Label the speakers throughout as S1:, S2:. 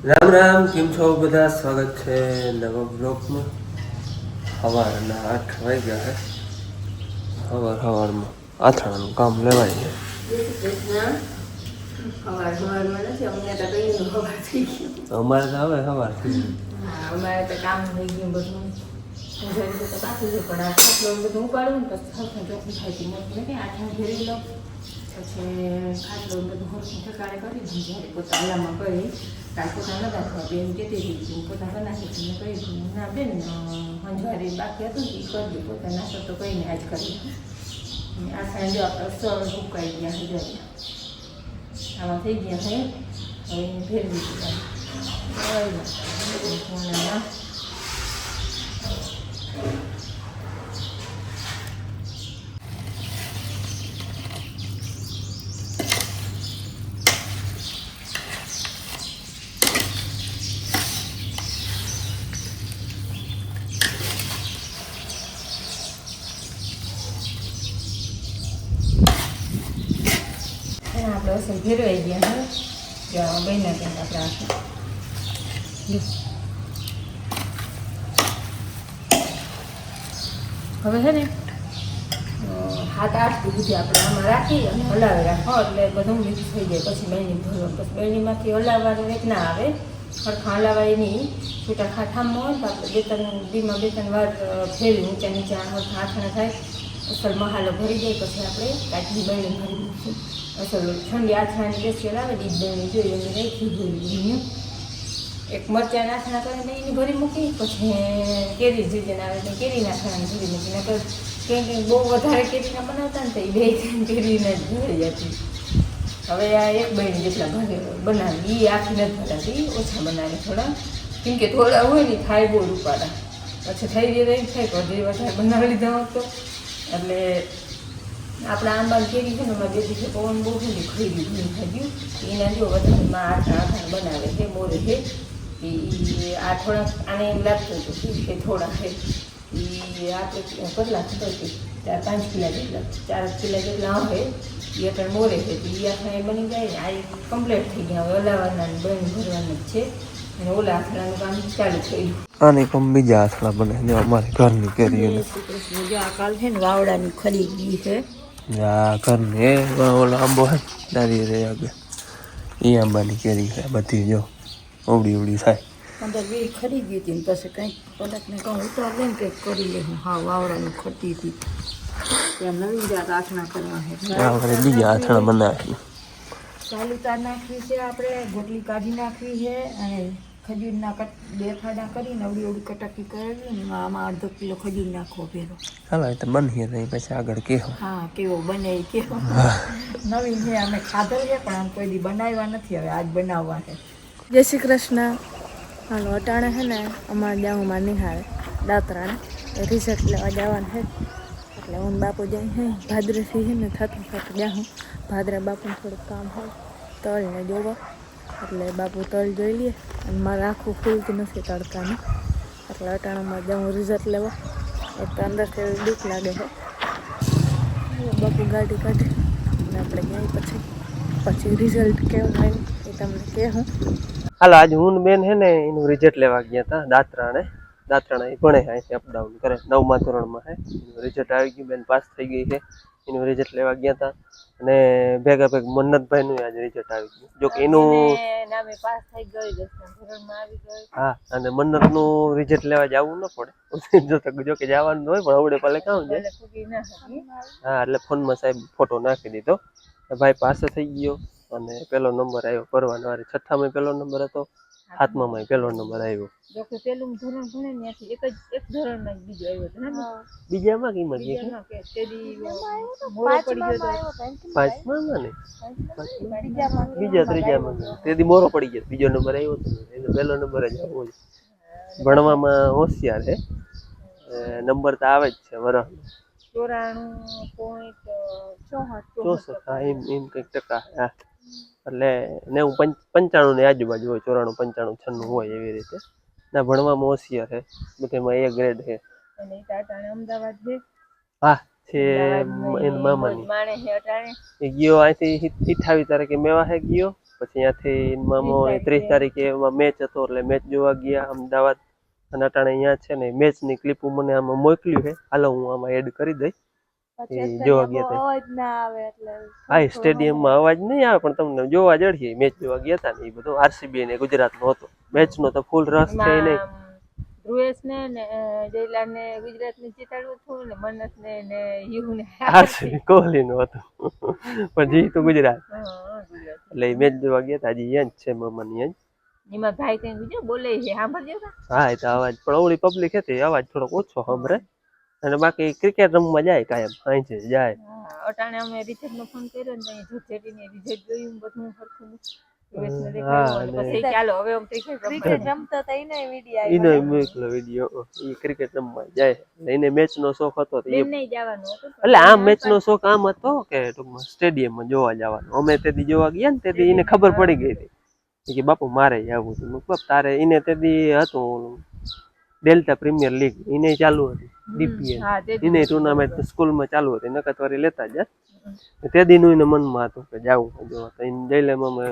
S1: રામ રામ, કેમ છો બધા? સ્વાગત છે નવા બ્લોગમાં. સવારના 8 વાગ્યા છે. સવારમાં આથણાનું કામ લેવાય છે. અમારે તો હવે સવાર થઈ ગયું.
S2: અમારે તો કામ થઈ ગયું બધું. બાકી છે પણ આ ખાટલો બધું ઉપાડું ને પછી ચોખ્ખું થાય છે. મેં આઠમાં ઘેરી લો પછી ખાટલો બધું હરખું ઠેકાણે કરી દીધું. જ્યારે પોતા અલામાં કરી કાલ પોતા ન રાખવા બેન કહેતી હતી પોતા બનાવી તમે કહી દીધું ના બેન મંજવારી બાકી હતું ને એ કરી દઉં પોતા નાસ્તો તો કહીને આજ કરી આ સાંજે આપણે સળ સુકાઈ ગયા છે જોઈએ આમાં થઈ ગયા છે હવે એને ફેરવી દીધું. આપણે અસર ફેરવાઈ ગયા છે ત્યાં બહેના કંઈક આપણે હવે છે ને 7-8 સુધી આપણે આમાં રાખી અને હલાવી રાખો એટલે બધું મિક્સ થઈ જાય. પછી બહેની ભરવા પછી બહેનીમાંથી હલાવવાનું એક ના આવે ખરખા હલાવાય નહીં. છૂટા ખાઠામાં હોય તો આપણે 2-3 વાર ફેરવી ઊંચા નીચા આથણા થાય અસલ મસાલો ભરી જાય. પછી આપણે કાચની બહેની ભરી દઈશું. અસલ ઠંડી આથણાની બેસી આવે ને એ બહેની જોઈએ એની રાખી જોઈએ. એક મરચાં નાખણા કરીને એની ભરી મૂકી પછી કેરી સીઝન આવે એટલે કેરી નાખવાની ભરી મૂકી નકર કંઈક બહુ વધારે કેરીના બનાવતા ને તો એ 2 કેરીને જ ભરી જતી. હવે આ એક બહેની જેટલા ઘરે બનાવી એ આખી નથી ભરાતી ઓછા બનાવી થોડા કેમ કે થોડા હોય ને થાય બહુ રૂપાડા પછી થઈ જાય એમ થાય કે હજી વધારે બનાવી લીધા હોત તો એટલે આપણા આંબા કેરી છે ને એમાં 2 દિવસે પવન બહુ થઈ ખરીદી ઘણી થઈ ગયું એના જો વધારેમાં આઠા બનાવે છે મોરે છે એ આ થોડાક આને એમ લાગતું હતું કે થોડા છે એ આપણે કેટલા ખબર હતી 4-5 કિલા જેટલા 4 કિલા જેટલા આવે એ અત્યારે મોરે છે તો એ આખા બની જાય ને આ કમ્પ્લીટ થઈ ગયા હવે હલાવવાના બની ભરવાનું જ છે અને ઓલા આથણાનું કામ ચાલુ થયું.
S1: આની કમ બીજા આથણા બને ને અમારી ઘરની કેરીઓ
S2: જો આ કાલ છે ને વાવડાની ખરીદી છે.
S1: આ ઘરને ઓલો આંબો હે દાદી રે આગળ એ આંબાની કેરી છે બધી જો ઉવડી થાય.
S2: 15-20 ખરીદી હતી ને પછી કંઈક પલકને કહું ઉતાર લે ને કંઈક કરી લે હું હા વાવડાની ખરીદી હતી ત્યાં નવીન જાત આથણા કરવા છે.
S1: આપણે બીજા આથણા બનાવી
S2: ચાલુ તાર નાખવી છે આપણે ગોટલી કાઢી નાખવી છે અને ખજૂરના 2 ફાડા કરીને અવડી કટાકી કરેલી ને આમાં અડધો કિલો ખજૂર નાખવો પહેલો.
S1: હાલો તો બનીએ નહીં પછી આગળ કેવો
S2: હા કેવો બને એ કેવો નવીન છે અમે ખાધેલ છે પણ આમ કોઈ દી બનાવ્યા નથી હવે આજ બનાવવા છે.
S3: જય શ્રી કૃષ્ણ. હાલો અટાણે છે ને અમારે જાઉંમાં નિહાળે દાતરાને રિઝલ્ટ લેવા જવાનું છે એટલે હું બાપુ જાય છે ભાદરથી છે ને થતું જાઉં ભાદરા બાપુને થોડુંક કામ હોય તળને જોવા એટલે બાપુ તળ જોઈ લે અને મારે આખું ખુલતું નથી તડકાનું એટલે અટાણામાં જાઉં રિઝલ્ટ લેવા એક તો અંદરથી બીક લાગે છે. બાપુ ગાડી કાઢે અને આપણે ગયા પછી રિઝલ્ટ કેવું આવ્યું એ તમને કહેવું.
S1: હાલો આજ હું બેન હે ને એનું રિઝલ્ટ લેવા ગયા હતા દાત્રાણા એ ભણે અહીંથી અપડાઉન કરે 9મા ધોરણમાં હે એનું રિઝલ્ટ આવી ગયું બેન પાસ થઈ ગઈ છે એનું રિઝલ્ટ લેવા ગયા હતા અને ભેગા મન્નતભાઈ નું આજે રિઝલ્ટ આવી ગયું જો કે એનું
S2: નામે પાસ થઈ ગઈ 10મા ધોરણમાં આવી ગઈ.
S1: હા અને મન્નત નું રિઝલ્ટ લેવા જવું ન પડે જો કે જવાનું હોય પણ આવડે પાલે કામ છે. હા એટલે ફોનમાં સાહેબ ફોટો નાખી દીધો ભાઈ પાસે થઈ ગયો અને પેલો નંબર આવ્યો ભરવાનો 6થામાં પેલો નંબર હતો 7મામાં પેલો નંબર આવ્યો.
S2: જો કે પેલું ધોરણ ભણે ને ત્યાંથી એક જ ધોરણમાં બીજો આવ્યો હતો ને
S1: બીજામાં કિંમત
S2: કે તેદી મોરો પડી ગયો તો
S1: 5મામાં ને બીજા 3જામાં તેદી મોરો પડી ગયો બીજો નંબર આવ્યો હતો એનો પેલો નંબર જ આવ્યો છે. ભણવામાં હોશિયાર છે નંબર તો આવે જ છે વરહ
S2: 94.64
S1: હા એમ કંઈક ટકા હા એટલે 95 ની આજુબાજુ હોય 94 95 96 હોય એવી રીતે ના ભણવામાં હોશિયાર છે બધામાં A ગ્રેડ છે
S2: અને ટાટાને અમદાવાદ છે.
S1: હા છે એન મામાની
S2: માણે છે અટાણે
S1: એ ગયો અહીંથી 28 તારીખે મેવા હે ગયો પછી ત્યાંથી મામો 30 તારીખે એમાં મેચ હતો એટલે મેચ જોવા ગયા અમદાવાદ અને અટાણે અહીંયા છે ને મેચની ક્લિપો મને આમાં મોકલ્યું છે હાલો હું આમાં એડ કરી દઈ જોવા ગયા હતા
S3: અવાજ ના આવે એટલે
S1: હા સ્ટેડિયમમાં અવાજ નહીં આવે પણ તમને જોવા જડીએ મેચ જોવા ગયા હતા ને એ બધું આરસીબી ને ગુજરાતનો હતો મેચનો તો ફૂલ રસ છે નહીં
S2: ધ્રુવેશ ને જયલા ને ગુજરાત ને જીતાડવું હતું ને મનસ ને યુ ને
S1: આરસીબી કોહલી નું હતું પણ જીતું ગુજરાત એટલે મેચ જોવા ગયા હતા હજી અહીંયા જ છે મામાની જ
S2: એમાં ભાઈ કઈ ગુજો બોલે છે સાંભળજો
S1: હા એ તો અવાજ પણ ઓળી પબ્લિક હતી અવાજ થોડોક ઓછો સાંભળે અને બાકી ક્રિકેટ રમવા જાય કાયમ સાંજે જાય
S2: અટાણે અમે રિઝલ્ટ નો ફોન કર્યો ને ત્યાં જોજેટી ને રિઝલ્ટ જોયું બધું સરખું
S3: ક્રિકેટ રમતા હતા એને વિડિયો
S1: એનો મોકલો વિડીયો એ ક્રિકેટ રમવા જાય એને મેચ નો શોખ હતો એટલે આ મેચ નો શોખ આમ હતો કે ટૂંકમાં સ્ટેડિયમમાં જોવા જવાનો અમે તેથી જોવા ગયા ને તેથી એને ખબર પડી ગઈ હતી કે બાપુ મારે જવું હતું બાપ તારે એને તેથી હતું ડેલ્ટા પ્રીમિયર લીગ એને ચાલુ હતી ડીપીએલ એને ટુર્નામેન્ટ સ્કૂલમાં ચાલુ હતી નકર વારી લેતા જ તે દીનું એને મનમાં હતું કે જાવું જોવા તો એને જઈલેમાં અમે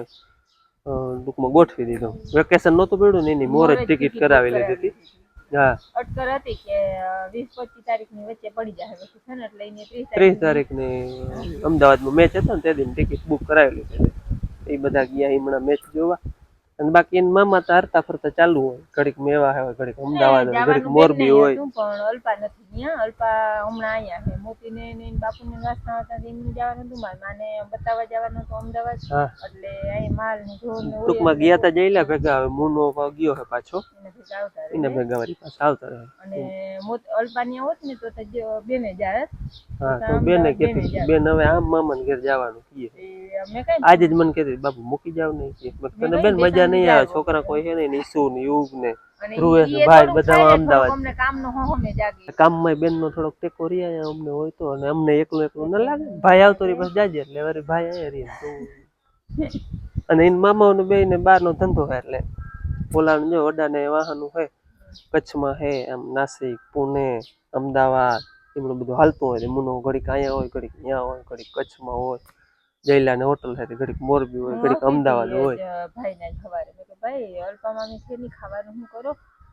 S1: ટૂંકમાં ગોઠવી દીધું વેકેશન નહોતું પડ્યું ને એની મોર જ ટિકિટ કરાવી લીધી હતી હા
S2: અટકર હતી કે 20-25 તારીખની વચ્ચે પડી જાય પછી છે ને એટલે એને
S1: 30 તારીખની અમદાવાદમાં મેચ હતો ને તે દિન ટિકિટ બુક કરાવી લીધી એ બધા ગયા હમણાં મેચ જોવા અને બાકી એની મામા તો હરતા ફરતા ચાલુ હોય ઘડીક મેવા હોય ઘડીક અમદાવાદ હોય ઘડીક મોરબી હોય
S2: પણ અલ્પા નથી ત્યાં અલ્પા હમણાં અહીંયા છે મોતીને ને બાપુને વાસણા હતા એમને જવાનું હતું માને બતાવવા જવાનું હતું અમદાવાદ એટલે અહીં માલ ને ઢોર ને
S1: ટૂંકમાં ગયા તા જઈલા ભેગા હવે મુનો ગયો છે પાછો એને ભેગા વાળી પાસે આવતા રહે
S2: અને અલ્પા ને હોત ને તો બેને જાય
S1: હા તો બેને કીધું બેન હવે આમ મામાને ઘેર જવાનું કીએ આજે જ મને કીધું બાપુ મૂકી જાવ ને તને બેન મજા નહીં આવે છોકરા કોઈ છે ને ઈસુ ને યુગ ને ધ્રુવેશ ને ભાઈ બધા અમદાવાદ કામમાં બેન નો થોડોક ટેકો રહ્યા અમને હોય તો અને અમને એકલું એકલું ન લાગે ભાઈ આવતો રહી બસ જાજે એટલે વળી ભાઈ અહીંયા રહી અને એન મામાઓને બે ને બહાર નો ધંધો હોય એટલે પોલાણ જો અડાને વાહનો હોય કચ્છમાં હે આમ નાસિક પુણે અમદાવાદ એમનું બધું હાલતું હોય મુનો ઘડીક અહીંયા હોય ઘડીક ત્યાં હોય ઘડીક કચ્છમાં હોય જયલા ને હોટલ છે ઘડીક મોરબી હોય ઘડીક અમદાવાદ હોય
S2: ભાઈ ને ખવારે મેં કે ભાઈ અલ્પા મામી છે ની ખાવાનું શું કરો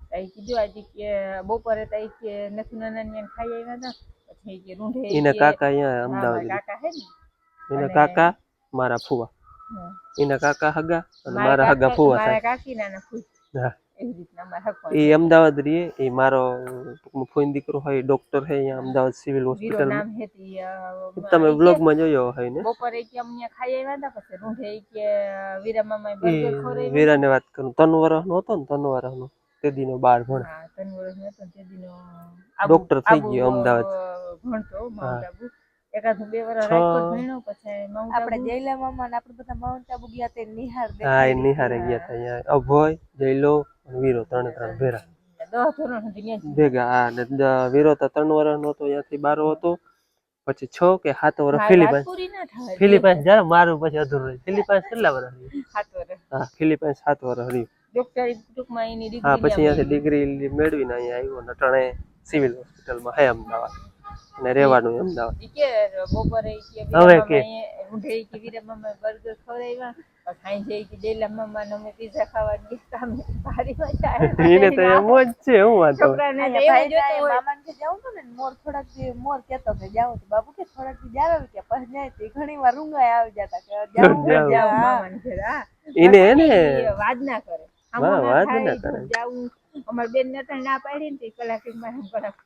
S2: તઈ કીધું આજે કે બપોરે તઈ કે નસુનાના ને ખાઈ આવ્યા હતા પછી કે રૂંઢે
S1: એના કાકા અહીંયા અમદાવાદ
S2: કાકા હે ને
S1: એના કાકા મારા ફુવા એના કાકા હગા અને મારા હગા ફુવા
S2: મારા કાકી ના ફુવા
S1: હા
S2: એવી રીતના મારા હગા
S1: એ અમદાવાદ રહીએ એ મારો ફોઈન દીકરો હોય ડોક્ટર હે અહીંયા અમદાવાદ સિવિલ હોસ્પિટલ
S2: નામ હેતી
S1: તમે બ્લોગ માં જોયો હોય ને
S2: બપોરે કે અમને ખાઈ આવ્યા હતા પછી રૂંઢે કે વીરા મામા બર્ગર ખવરાવ્યું
S1: વીરાને વાત કરું 3 વર્ષનો હતો ને 3 વર્ષનો તે દીનો 12 ભણ
S2: હા 3 વર્ષનો હતો તે દીનો
S1: ડોક્ટર થઈ ગયો અમદાવાદ
S2: ભણતો માઉન્ટ આબુ એકાદ 2 વર્ષ રાજકોટ ભણ્યો પછી માઉન્ટ
S3: આપણે જયલા મામા ને આપણે બધા માઉન્ટ આબુ ગયા તે નિહાર
S1: હા એ નિહારે ગયા હતા અહીંયા અભય જયલો અને વીરો ત્રણ ભેરા
S2: 10 ધોરણ સુધી ત્યાં
S1: ભેગા હા ને વીરો તો 3 વર્ષનો હતો ત્યાંથી 12 હતો પછી 6 કે 7 વર્ષ ફિલિપાઈન્સ ફિલિપાઈન્સ જરા મારું પછી અધૂરું ફિલિપાઈન્સ કેટલા વર્ષ
S2: 7 વર્ષ
S1: હા ફિલિપાઈન્સ 7 વર્ષ રહ્યું
S2: ડોક્ટર ટૂંકમાં એની ડિગ્રી
S1: હા પછી અહીંયાથી ડિગ્રી મેળવીને અહીંયા આવ્યો ને અટાણે સિવિલ હોસ્પિટલમાં હે અમદાવાદ અને રહેવાનું અમદાવાદ
S2: કે બપોરે કે
S1: હવે કે
S2: રૂંઢે કે વીરા મામા બર્ગર ખવરાવ્યા સાંજે કે જયલા મામા અમે પીઝા ખાવા ગયા અમે ભારી મજા આવી
S1: એને તો એમ જ છે હું વાંધો
S2: છોકરાને
S3: ભાઈ મામા ને જાવું તો ને મોર થોડાક દી મોર કેતો કે જાવું તો બાબુ કે થોડાક દી જાવ કે પછી જાય તો ઘણી વાર રૂંગાય આવી જતા કે
S2: જાવ મામાને ઘરે હા
S1: એને એને
S2: વાદ ના કરે
S1: હા વાત ના કરે
S2: જાવું અમાર બેન ને ના પાડી ને કલાક માં હમ કલાક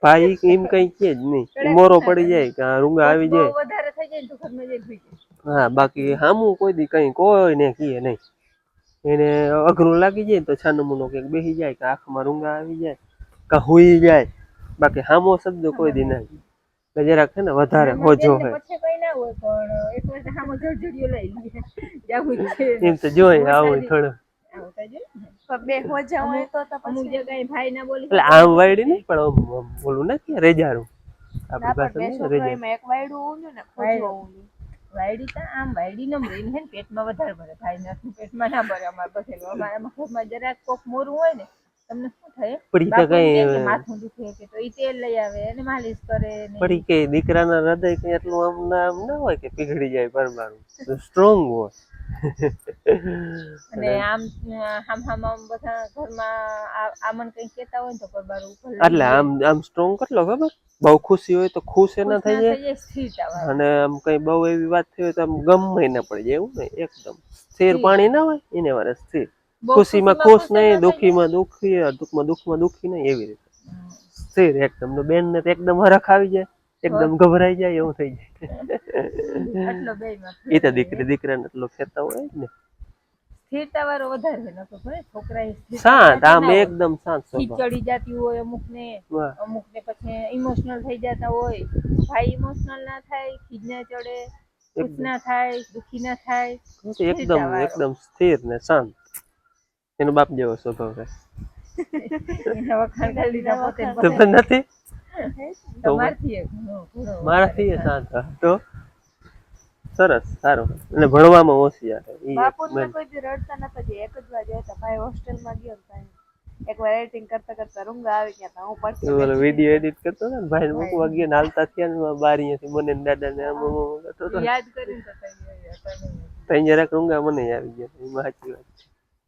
S1: ભાઈ એમ કઈ કે જ નહીં મોરો પડી જાય કે રૂંગા આવી જાય
S2: વધારે થઈ જાય તો ઘરમાં જઈ ભઈ
S1: હા બાકી હામું કોઈ દી કઈ કોઈ ને કીએ નહીં એને અઘરું લાગી જાય તો છાનમુનો કે બેસી જાય કે આંખમાં રૂંગા આવી જાય કે હુઈ જાય બાકી હામો શબ્દ કોઈ દી ના કે જરાક છે ને વધારે હોજો હે
S2: પછી કઈ ના હોય પણ એક વાર હામો જડજડિયો લઈ લે જાવું છે
S1: એમ તો જોઈ આવું થોડું
S2: આવતા જો
S3: બે હોજા હોય તો
S2: અમુક જગ્યાએ ભાઈ ના બોલી
S1: એટલે આમ વાયડી નહીં પણ બોલું ને કે રેજારું આપણી પાસે
S3: છોકરામાં એક વાયડું ઊંધું ને ખોજું ઊંધું
S2: વાયડી તો આમ વાયડી ન મરીને હે પેટમાં વધારે ભરે ભાઈ ના પેટમાં ના ભરે અમાર બસેલો અમારા ઘરમાં જરાક કોક મોરું હોય ને તમને શું થાય
S1: પડી તો કઈ
S2: માથું દુખે કે તો ઈ તેલ લઈ આવે અને માલિશ કરે ને
S1: પડી કે દીકરાના હૃદય કઈ એટલું આમ ના હોય કે પીગળી જાય પરમારું સ્ટ્રોંગ હોય
S2: અને આમ બધા ઘરમાં આમન કઈ કેતા હોય ને તો પરબાર ઉપર
S1: એટલે આમ સ્ટ્રોંગ કેટલો ખબર બહુ ખુશી હોય તો ખુશ એ ના થઈ જાય
S2: સ્થિરતા
S1: અને આમ કઈ બહુ એવી વાત થઈ હોય તો આમ ગમે ના પડી જાય એવું નહીં એકદમ સ્થિર પાણી ના હોય એને વારે સ્થિર ખુશીમાં ખુશ નહીં દુઃખીમાં દુઃખી દુઃખમાં દુઃખી નહીં એવી રીતે સ્થિર એકદમ તો બેન ને એકદમ હરખ આવી જાય એકદમ ગભરાઈ જાય એવું થઈ જાય એ તો દીકરાને એટલો ખેતા હોય ને
S2: સ્થિરતા વાળો વધારે નતો ભાઈ છોકરા
S1: શાંત આમ એકદમ શાંત
S2: ચડી જતી હોય અમુક ને પછી ઇમોશનલ થઈ જતા હોય ભાઈ ઇમોશનલ ના થાય ખીજ ના ચડે ખુશ ના થાય દુખી ના થાય
S1: એકદમ સ્થિર ને શાંત એનો બાપ જેવો સ્વભાવ છે
S2: વખાણ કરી લીધા પોતે
S1: નથી મારાથી શાંત તો સરસ સારું અને ભણવામાં હોશિયાર
S3: બાપુને કોઈ દી રડતા નતા જે એક જ વાર હતા ભાઈ હોસ્ટેલમાં ગયો ને એકવાર એડિટિંગ કરતા કરતા રૂંગા આવી ગયા હતા હું પડતી
S1: ઓલો વિડિયો એડિટ કરતો ને ભાઈ મૂકવા ગયા હાલતા થયા ને બારીએથી મને ને દાદા ને આમ
S2: યાદ કરીને તો
S1: તઈ જરાક રૂંગા મને આવી ગયા એમાં સાચી વાત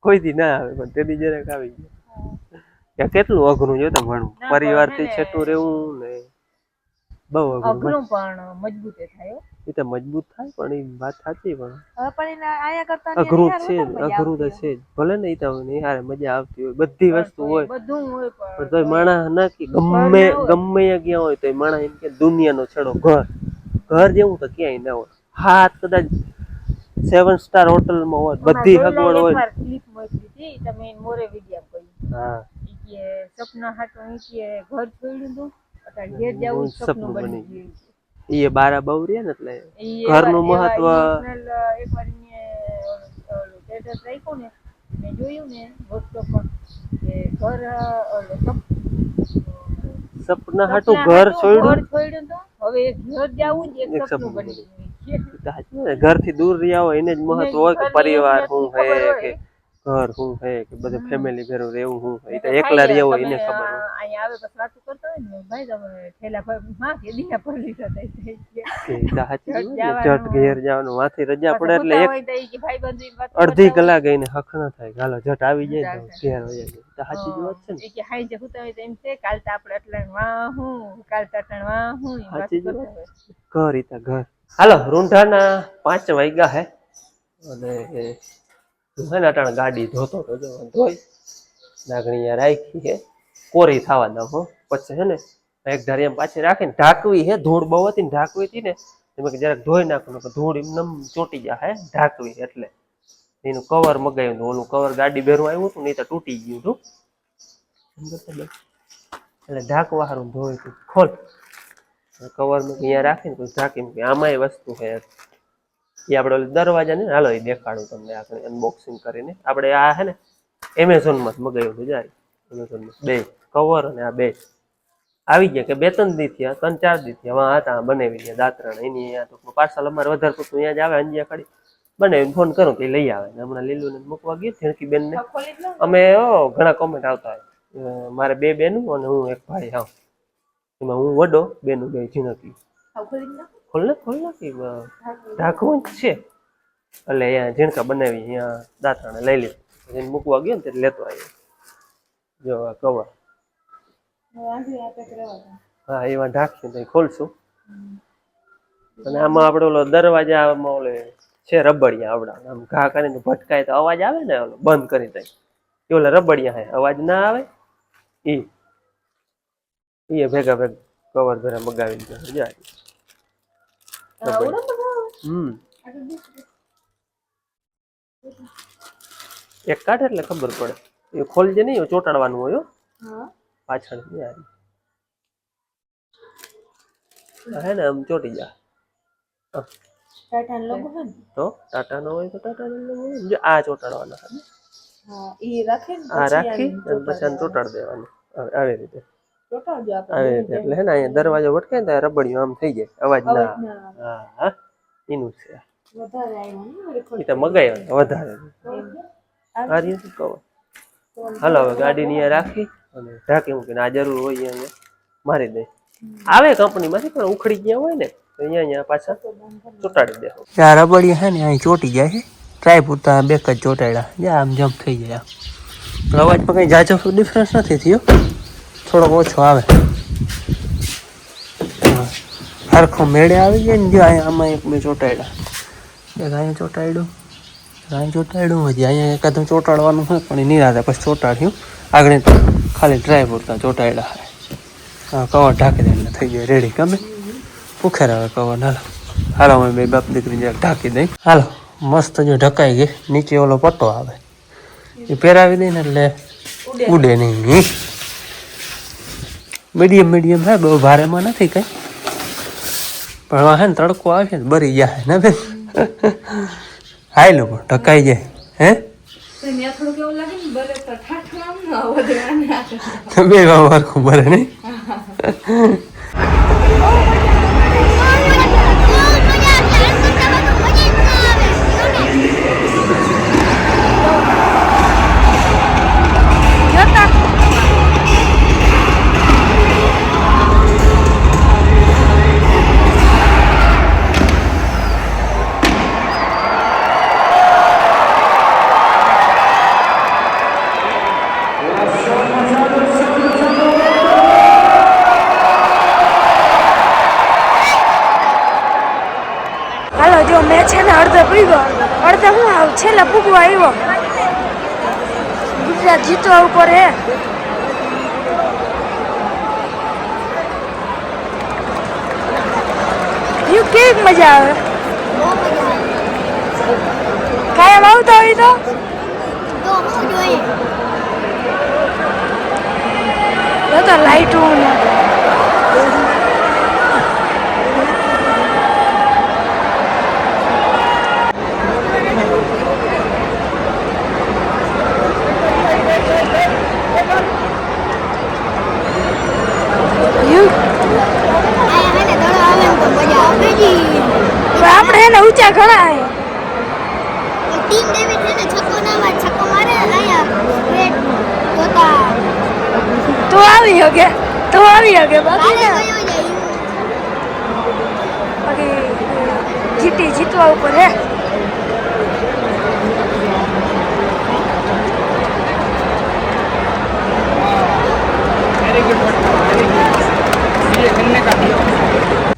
S1: કોઈ દી ના આવે પણ તેદી જરાક આવી ગયા કેટલું અઘરું જોતા ભણવું પરિવારથી છેટું રહેવું ને બહુ
S2: અઘરું પણ મજબૂત થાય
S1: એ તો મજબૂત થાય પણ એ વાત સાચી પણ
S3: હવે પણ આયા કરતા
S1: અઘરું છે અઘરું તો છે ભલે ને ઈ તો હારે મજા આવતી હોય બધી વસ્તુ હોય
S2: બધું હોય
S1: પણ તોય માણસ ના કે ગમે ગયા હોય તો માણસ એમ કે દુનિયાનો છેડો ઘર જેવું તો ક્યાંય ના હોય હાથ કદાચ 7 સ્ટાર હોટલમાં હોય બધી સગવડ હોય
S2: ક્લિપ મોકલી હતી તમે મોરે વિડિયા કોઈ
S1: હા
S2: કે સપના હાટો કે ઘર છોડ્યું તું અત્યારે ઘેર જવું સપનું બની ગયું
S1: એ બારા બહુ રહ્યા ને એટલે ઘરનું મહત્વ
S2: એકવાર સ્ટેટસ રાખ્યું ને મેં જોયું ને વોટ્સએપમાં કે ઘર
S1: સપના હાટું ઘર છોડ્યું
S2: તો હવે ઘર જવું જ એક સપનું બની ગયું
S1: ઘરથી દૂર રહ્યા હોય એને જ મહત્વ હોય કે પરિવાર શું હે કે ઘર શું હે કે બધું ફેમિલી ભેરું રહેવું શું હે તો એકલા રહ્યા હોય એને ખબર હોય
S2: અહીંયા આવે પછી વાતો કરતા હોય ને ભાઈ તમે થેલા પર માં કે દીના પર લીધા
S1: જટ ઘેર જવાનું માથી રજા પડે એટલે અડધી કલાક એને હક ના થાય ગાલો જટ આવી જાય ઘેર વયા જાય તો સાચી જ વાત છે ને
S2: કે હાઈ જે હુતા હોય તો એમ છે કાલ તો આપણે એટલે વાહ હું કાલ તટણ વાહ હું
S1: સાચી જ ઘર ઈતા ઘર હાલો રૂંઢાના 5 વાગ્યા હે અને અટાણે ગાડી ધોતો ધોઈ નાગણી રાખી હે કોરી થવા દઉં હો પછી છે ને એક ધારી એમ પાછી રાખીને ઢાંકવી હે ધૂળ બહુ હતી ને ઢાંકવી હતી ને મેં જરાક ધોઈ નાખું ધૂળ એમ ચોટી જાય હે ઢાંકવી એટલે એનું કવર મગાવ્યું હતું ઓલું કવર ગાડી ભેરું આવ્યું હતું નહીં તો તૂટી ગયું હતું એટલે ઢાંકવા સારું ધોઈ તું ખોલ કવર મેં અહીંયા રાખીને પછી ઢાંકી મૂકી આમાંય વસ્તુ છે એ આપણે દરવાજા ને હાલો એ દેખાડું તમને આપણે અનબોક્સિંગ કરીને આપણે આ હે ને એમેઝોનમાં જ મગાવ્યું હતું જાય એમેઝોનમાં 2 કવર અને આ 2 આવી ગયા કે 2-3 દી થયા 3-4 દી થયા વાં હતા બનાવી ગયા દાતરણ એની અહીંયા તો પાર્સલ અમારે વધારે પડતું અહીંયા જ આવે અંજિયા ખાડી બનાવીને ફોન કરું તો એ લઈ આવે ને હમણાં લીલું ને મૂકવા ગયું ઝીણકી બેન ને અમે ઘણા કોમેન્ટ આવતા હોય મારે 2 બેનું અને હું એક ભાઈ હા એમાં હું વડો બેનું 2 ઝીણકી ખોલ નાખી ઢાંકવું જ છે એટલે અહીંયા ઝીણકા બનાવી અહીંયા દાતરાને લઈ લીધું એને મૂકવા ગયો ને ત્યારે લેતો આવ્યો જો આ કવર હા એમાં ઢાંકશું તો ખોલશું અને આમાં આપણે ઓલો દરવાજામાં ઓલે છે રબડિયા આવડા આમ ઘા કરીને ભટકાય તો અવાજ આવે ને ઓલો બંધ કરી દે એ ઓલા રબડિયા હે અવાજ ના આવે એ ભેગા કવર ભેરા મગાવી જાય એક કાઢે એટલે ખબર પડે એ ખોલજે નહીં ચોટાડવાનું હોય પાછળ હે ને આમ ચોટી જા તો ટાટા નો હોય તો ટાટા નો આ ચોટાડવાનો આ રાખી અને પછી આને ચોટાડી દેવાનું આવી રીતે એટલે હે ને અહીંયા દરવાજો વટકાય ને રબડિયું આમ થઈ જાય અવાજ ના હા એનું છે એ તો મગાવ્યો વધારે હાલો હવે ગાડી ની રાખી અને ઢાંકી મૂકીને આ જરૂર હોય અહીંયા મારી દે આવે કંપનીમાંથી પણ ઉખડી ગયા હોય ને તો અહીંયા પાછા ચોટાડી દે આ રબડિયા છે ને અહીં ચોટી જાય છે ટ્રાય પૂરતા બે જ ચોટાડ્યા જા આમ જમ્પ થઈ જાય આમ અવાજમાં કંઈ જાજો ડિફરન્સ નથી થયો થોડોક ઓછો આવે હરખો મેળે આવી જાય ને જો અહીંયા આમાં એક બે ચોટાડ્યા એક અહીંયા ચોટાડ્યું હજી અહીંયા એકાદું ચોટાડવાનું હોય પણ એ નિરાતે પછી ચોટાડ્યું આગળ ખાલી ડ્રાય પૂરતા ચોટાડ્યા હા કવર ઢાંકી દે એટલે થઈ જાય રેડી ગમે પૂખેર આવે કવર હાલો અમે બે બાપ દીકરી જરાક ઢાંકી દઈ હાલો મસ્ત જો ઢકાઈ ગઈ નીચે ઓલો પટ્ટો આવે એ પહેરાવી દઈને એટલે ઉડે નહીં મીડિયમ હે બહુ ભારેમાં નથી કંઈ પણ હે ને તડકો આવે ને બરી જાય ને બેન હાઈ લો પણ ઢકાઈ જાય હે બે વારખું ભરે નહીં
S3: મેં છે ને અડધો પીગો અડધો હું છેલ્લે પૂગવા આવ્યો ગુજરાત જીતવા ઉપર હે યુ કેવી મજા આવે કાયમ આવતા હોય તો લાઈટો આપણે એને ઊંચા ઘણા હે ટીમ ડેવિડ ને છક્કો મારે આયા તો આવી હગે બાકી જીતવા ઉપર હે
S4: वेरी गुड ये खेलने का